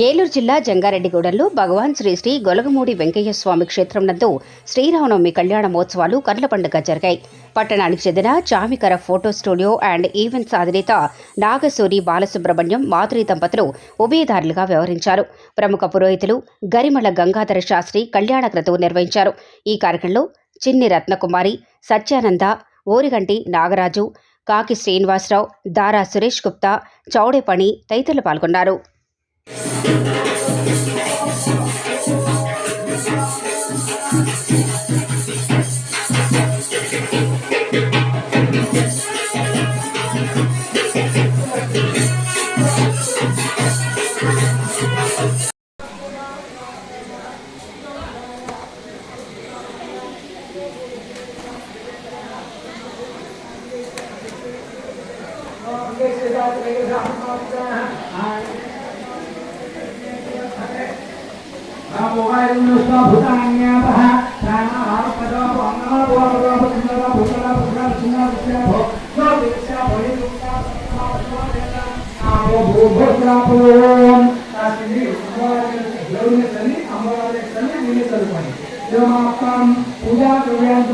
ఏలూరు జిల్లా జంగారెడ్డిగూడెంలో భగవాన్ శ్రీ శ్రీ గొలగమూడి వెంకయ్య స్వామి క్షేత్రం నందు శ్రీరామనవమి కళ్యాణ మహోత్సవాలు కర్ల పండుగ జరిగాయి. పట్టణానికి చెందిన చామికర ఫోటో స్టూడియో అండ్ ఈవెంట్స్ అధినేత నాగసూరి బాలసుబ్రహ్మణ్యం మాధురి దంపతులు ఉభయదారులుగా వ్యవహరించారు. ప్రముఖ పురోహితులు గరిమల గంగాధర శాస్త్రి కళ్యాణ క్రతువు నిర్వహించారు. ఈ కార్యక్రమంలో చిన్ని రత్నకుమారి, సత్యానంద, ఓరిగంటి నాగరాజు, కాకి శ్రీనివాసరావు, దారా సురేష్ గుప్తా, చౌడేపణి తదితరులు పాల్గొన్నారు. पूजा पूजा